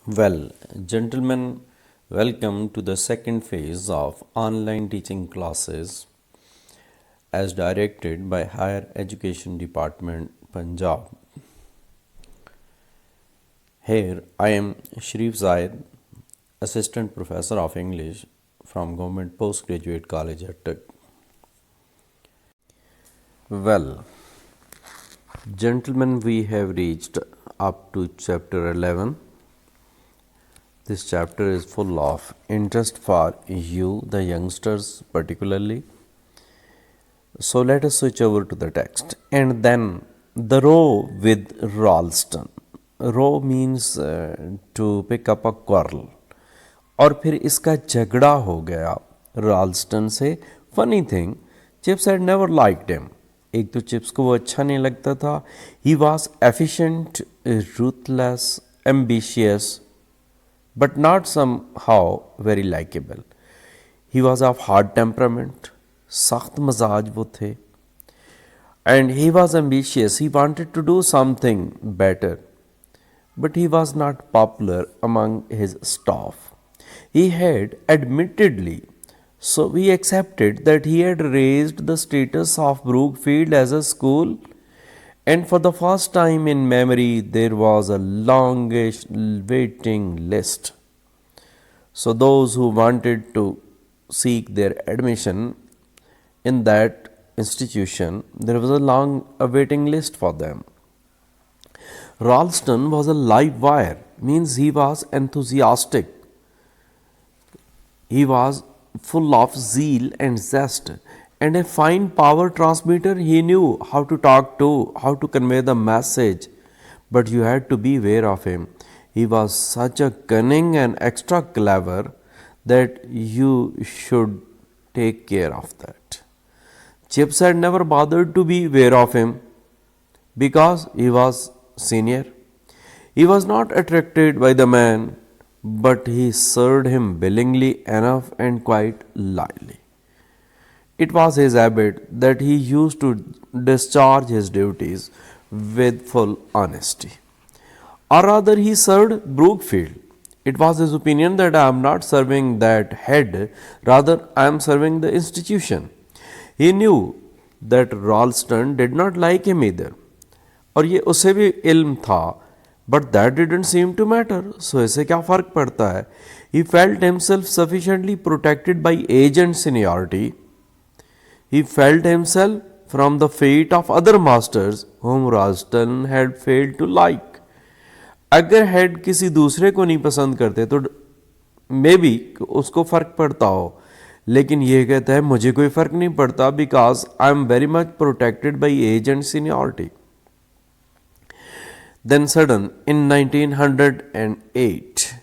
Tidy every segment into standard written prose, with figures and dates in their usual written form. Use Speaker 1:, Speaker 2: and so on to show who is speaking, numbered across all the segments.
Speaker 1: Well, gentlemen, welcome to the second phase of online teaching classes as directed by Higher Education Department, Punjab. Here I am Sharif Zaid, Assistant Professor of English from Government Postgraduate College at Tug. Well, gentlemen, we have reached up to chapter 11. This chapter is full of interest for you, the youngsters, particularly. So let us switch over to the text. And then the row with Ralston. Row means to pick up a quarrel. और फिर इसका झगड़ा हो गया राल्स्टन से. Funny thing, chips had never liked him. एक तो chips को वो अच्छा नहीं लगता था. He was efficient, ruthless, ambitious, but not somehow very likable. He was of hard temperament, सख्त मजाज वो थे. And he was ambitious, he wanted to do something better, but he was not popular among his staff. He had admittedly, so we accepted that he had raised the status of Brookfield as a school, and for the first time in memory there was a longish waiting list. So those who wanted to seek their admission in that institution, there was a long awaiting list for them. Ralston was a live wire, means he was enthusiastic. He was full of zeal and zest, and a fine power transmitter. He knew how to talk to, how to convey the message, but you had to be aware of him. He was such a cunning and extra clever that you should take care of that. Chips had never bothered to be aware of him because he was senior. He was not attracted by the man, but he served him willingly enough and quite loyally. It was his habit that he used to discharge his duties with full honesty. Or rather, he served Brookfield. It was his opinion that I am not serving that head, rather, I am serving the institution. He knew that Ralston did not like him either. और ये उसे भी इल्म था, but that didn't seem to matter. So इससे क्या फ़र्क पड़ता है? He felt himself sufficiently protected by age and seniority. He felt himself from the fate of other masters whom Ralston had failed to like. अगर head किसी दूसरे को नहीं पसंद करते तो मे बी उसको फ़र्क पड़ता हो, लेकिन ये कहता है मुझे कोई फ़र्क नहीं पड़ता because I am very much protected by age and seniority. Then sudden, in 1908,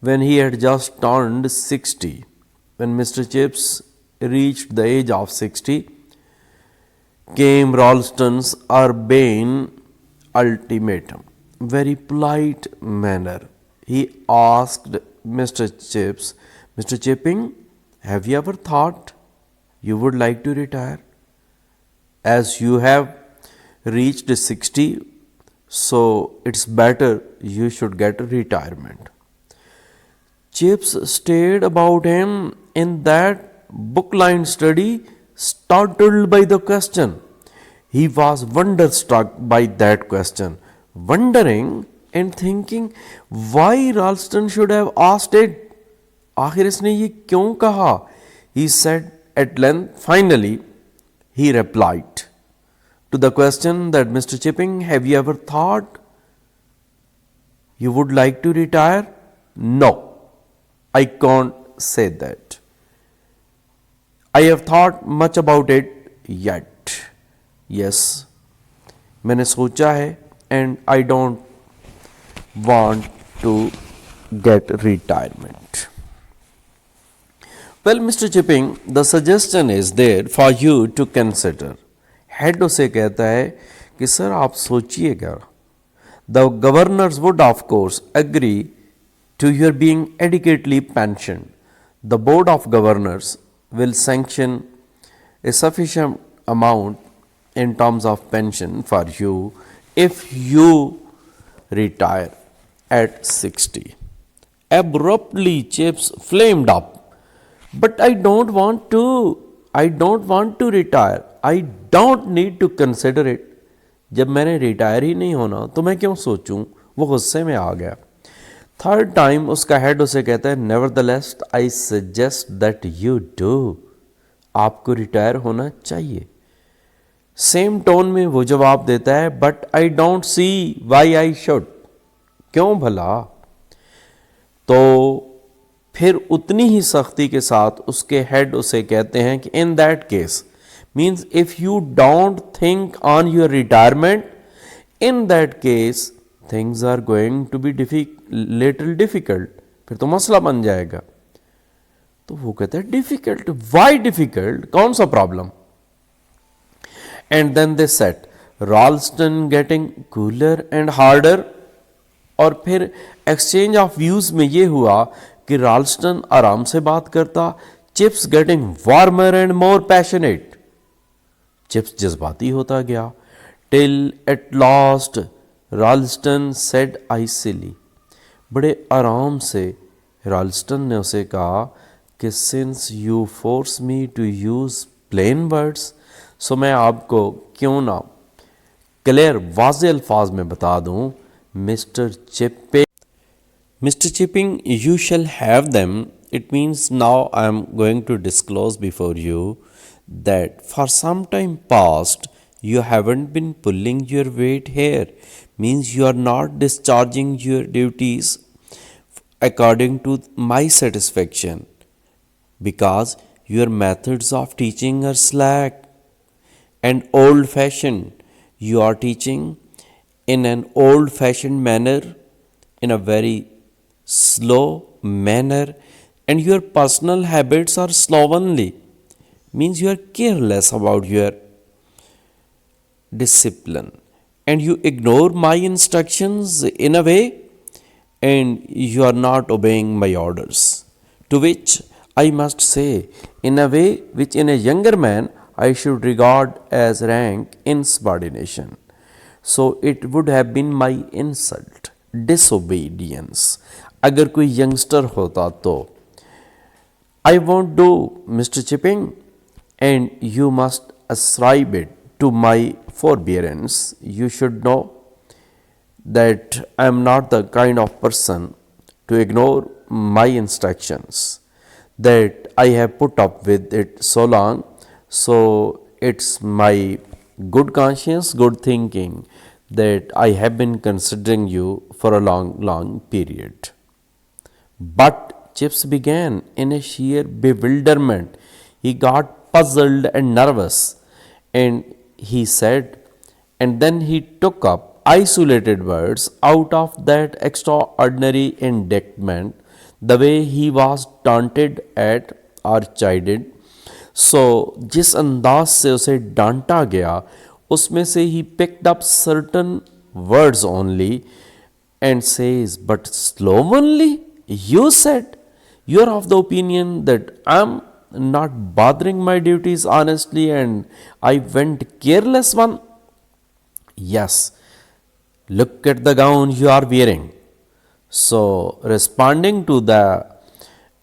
Speaker 1: when he had just turned 60, when Mr. Chips reached the age of 60, came Ralston's urbane ultimatum. Very polite manner. He asked Mr. Chips, Mr. Chipping, have you ever thought you would like to retire? As you have reached 60, so it's better you should get a retirement. Chips stared about him in that book-lined study, startled by the question. He was wonderstruck by that question, wondering and thinking why Ralston should have asked it. आखिर इसने ये क्यों कहा? He said at length, finally, he replied to the question that Mr. Chipping, have you ever thought you would like to retire? No, I can't say that. I have thought much about it yet. Yes, मैंने सोचा है and I don't want to get retirement. Well, Mr. Chipping, the suggestion is there for you to consider. Head उसे कहता है कि sir आप सोचिएगा. The governors would of course agree to your being adequately pension. The board of governors will sanction a sufficient amount in terms of pension for you if you retire at 60. Abruptly, Chips flamed up. But I don't want to. I don't want to retire. I don't need to consider it. जब मैंने retire ही नहीं होना तो मैं क्यों सोचूं? वो गुस्से में आ गया. थर्ड टाइम उसका हेड उसे कहता है, nevertheless I suggest that you do. आपको रिटायर होना चाहिए. सेम टोन में वो जवाब देता है, but I don't see why I should. क्यों भला? तो फिर उतनी ही सख्ती के साथ उसके हेड उसे कहते हैं कि in that case means if you don't think on your retirement, in that case things are going to be little difficult. फिर तो मसला बन जाएगा. तो वो कहते हैं डिफिकल्ट? Y difficult? कौन सा problem? And then they set Ralston getting cooler and harder. और फिर एक्सचेंज ऑफ व्यूज में ये हुआ कि रॉल्स्टन आराम से बात करता, chips getting warmer and more passionate. Chips जज्बाती होता गया. Till at last Ralston said icily. बड़े आराम से रॉल्स्टन ने उसे कहा कि since you force me to use plain words, so मैं आपको क्यों ना क्लियर वाज़े अल्फाज में बता दूं, mister Chipping, you shall have them. It means now I am going to disclose before you that for some time past you haven't been pulling your weight here. Means you are not discharging your duties according to my satisfaction, because your methods of teaching are slack and old fashioned. You are teaching in an old fashioned manner, in a very slow manner, and your personal habits are slovenly. Means you are careless about your discipline and you ignore my instructions in a way, and you are not obeying my orders. To which I must say, in a way which in a younger man I should regard as rank insubordination. So it would have been my insult, disobedience. अगर कोई youngster होता तो I won't do, Mr. Chipping, and you must ascribe it to my forbearance. You should know that I am not the kind of person to ignore my instructions, that I have put up with it so long. So it's my good conscience, good thinking that I have been considering you for a long period. But Chips began in a sheer bewilderment. He got puzzled and nervous, and he said, and then he took up isolated words out of that extraordinary indictment, the way he was taunted at or chided. So जिस अंदाज से उसे डांटा गया उसमें से he picked up certain words only and says, but slovenly, you said, you are of the opinion that I am not bothering my duties honestly and I went careless one. Yes, look at the gown you are wearing. So responding to the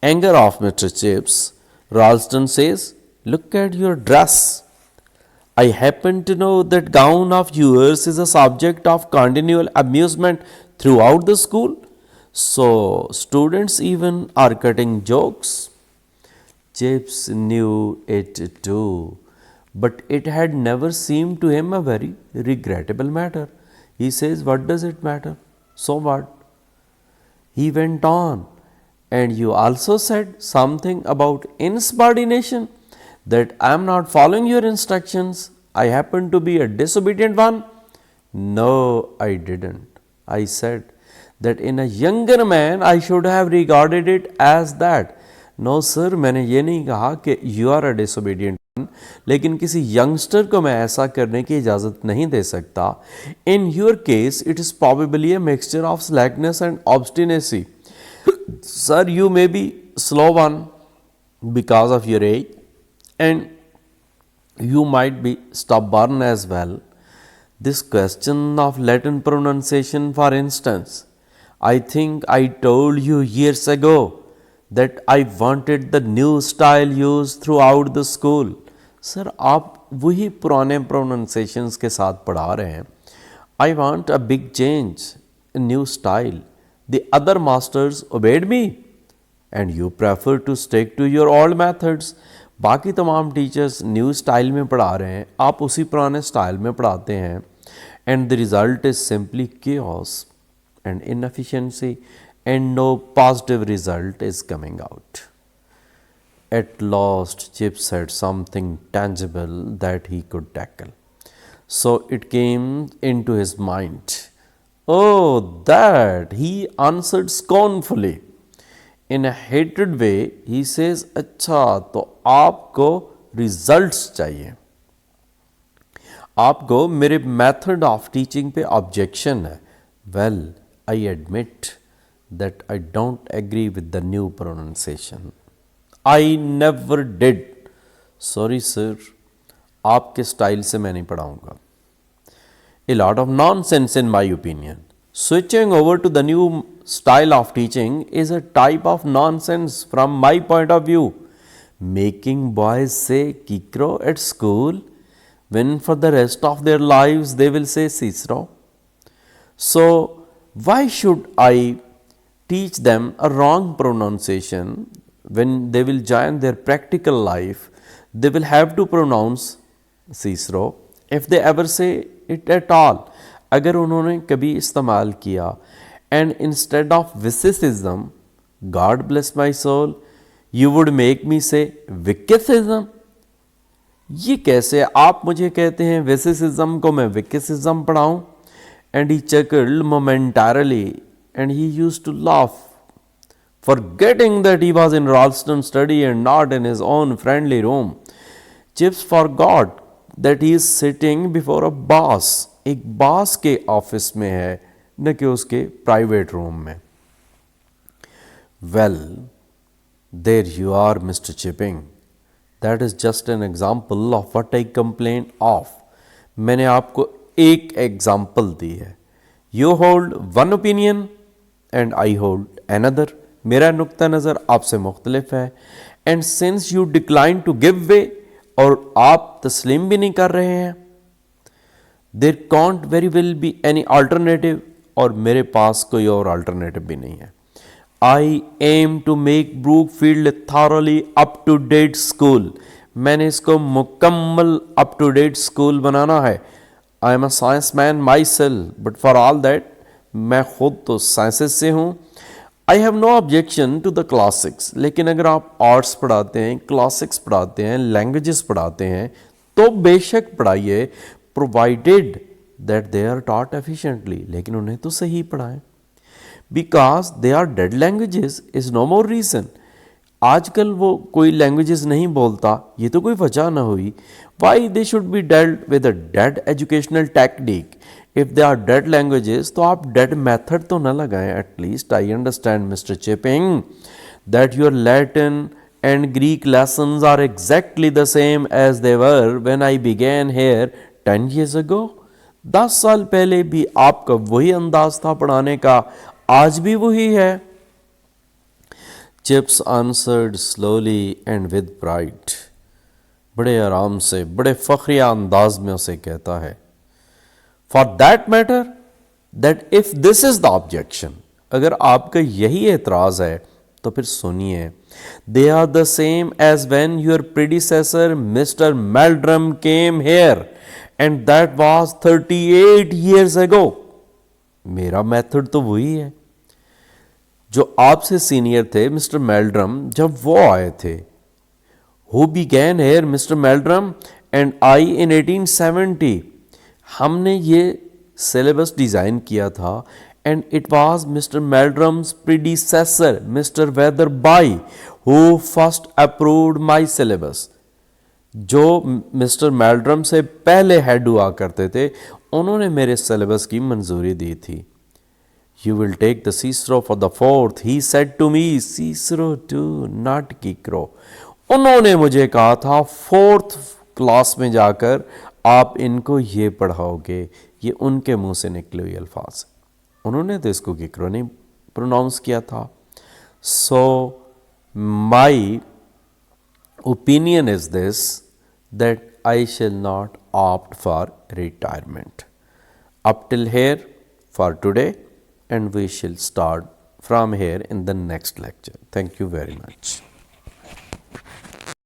Speaker 1: anger of Mr. Chips, Ralston says, look at your dress. I happen to know that gown of yours is a subject of continual amusement throughout the school. So students even are cutting jokes. Chips knew it too, but it had never seemed to him a very regrettable matter. He says, what does it matter? So what? He went on, and you also said something about insubordination, that I am not following your instructions. I happen to be a disobedient one. No, I didn't. I said that in a younger man I should have regarded it as that. No sir, मैंने ये नहीं कहा कि you are a disobedient, लेकिन किसी youngster को मैं ऐसा करने की इजाज़त नहीं दे सकता. In your case it is probably a mixture of slackness and obstinacy. Sir, you may be slow one because of your age, and you might be stubborn as well. This question of Latin pronunciation, for instance, I think I told you years ago that I wanted the new style used throughout the school. Sir आप वही पुराने pronunciations के साथ पढ़ा रहे हैं. I want a big change, a new style. The other masters obeyed me and you prefer to stick to your old methods. बाकी तमाम टीचर्स न्यू स्टाइल में पढ़ा रहे हैं, आप उसी पुराने स्टाइल में पढ़ाते हैं. And the result is simply chaos and inefficiency and no positive result is coming out. At last, Chip said something tangible that he could tackle. So it came into his mind. Oh, that! He answered scornfully. In a hated way, he says, अच्छा तो आपको results चाहिए. आपको मेरे method of teaching पे objection है. Well, I admit that I don't agree with the new pronunciation. I never did. Sorry sir, आपके style से मैं नहीं पढ़ाऊँगा. A lot of nonsense in my opinion. Switching over to the new style of teaching is a type of nonsense from my point of view. Making boys say kikro at school when for the rest of their lives they will say sisro. So why should I teach them a wrong pronunciation when they will join their practical life? They will have to pronounce सीसरो if they ever say it at all. अगर उन्होंने कभी इस्तेमाल किया. And instead of witticism, God bless my soul, you would make me say witticism. ये कैसे आप मुझे कहते हैं witticism को मैं witticism पढ़ाऊँ. And he chuckled momentarily and he used to laugh, forgetting that he was in Ralston's study and not in his own friendly room. Chips forgot that he is sitting before a boss. एक boss के office में है, न कि उसके private room में. Well, there you are, Mr. Chipping. That is just an example of what I complained of. मैंने आपको एक एग्जाम्पल दी है. You hold one opinion and I hold another. मेरा नुक्ता नज़र आपसे मुख्तलिफ है. And since you decline to give way, और आप तस्लीम भी नहीं कर रहे हैं, there can't very well be any alternative, और मेरे पास कोई और अल्टरनेटिव भी नहीं है. I aim to make Brookfield a thoroughly up to date school. मैंने इसको मुकम्मल up to date school बनाना है. I am a science man myself, but for all that, मैं खुद तो साइंसेस से हूँ. I have no objection to the classics. लेकिन अगर आप आर्ट्स पढ़ाते हैं, क्लासिक्स पढ़ाते हैं, लैंग्वेजेस पढ़ाते हैं, तो बेशक पढ़ाइए, provided that they are taught efficiently. लेकिन उन्हें तो सही पढ़ाएं. Because they are dead languages is no more reason. आजकल वो कोई लैंग्वेजेस नहीं बोलता, ये तो कोई वजह ना हुई. Why they should be dealt with a dead educational technique? If they are dead languages, तो आप dead method तो ना लगाएं. At least I understand, Mr. Chipping, that your Latin and Greek lessons are exactly the same as they were when I began here 10 years ago. 10 साल पहले भी आपका वही अंदाज था पढ़ाने का, आज भी वही है. Chips answered slowly and with pride. बड़े आराम से, बड़े फख्रिया अंदाज में उसे कहता है. For that matter, that if this is the objection, अगर आपका यही एतराज़ है तो फिर सुनिए. They are the same as when your predecessor Mr. Meldrum came here, and that was 38 years ago. मेरा मेथड तो वही है जो आपसे सीनियर थे मिस्टर मेल्ड्रम जब वो आए थे. Who began here, Mr. Meldrum and I in 1870. हमने ये सिलेबस डिज़ाइन किया था, and it was Mr. Meldrum's predecessor, Mr. Weatherby, who first approved my syllabus. जो मिस्टर मेल्ड्रम से पहले हेड हुआ करते थे, उन्होंने मेरे सिलेबस की मंजूरी दी थी. You will take the Cicero for the 4th, he said to me. Cicero too, not Kikro. उन्होंने मुझे कहा था 4th क्लास में जाकर आप इनको ये पढ़ाओगे. ये उनके मुंह से निकले हुए अल्फाज. उन्होंने तो इसको किक्रो नहीं प्रोनाउंस किया था. So my opinion is this, that I shall not opt for retirement. Up till here for today, and we shall start from here in the next lecture. Thank you very much.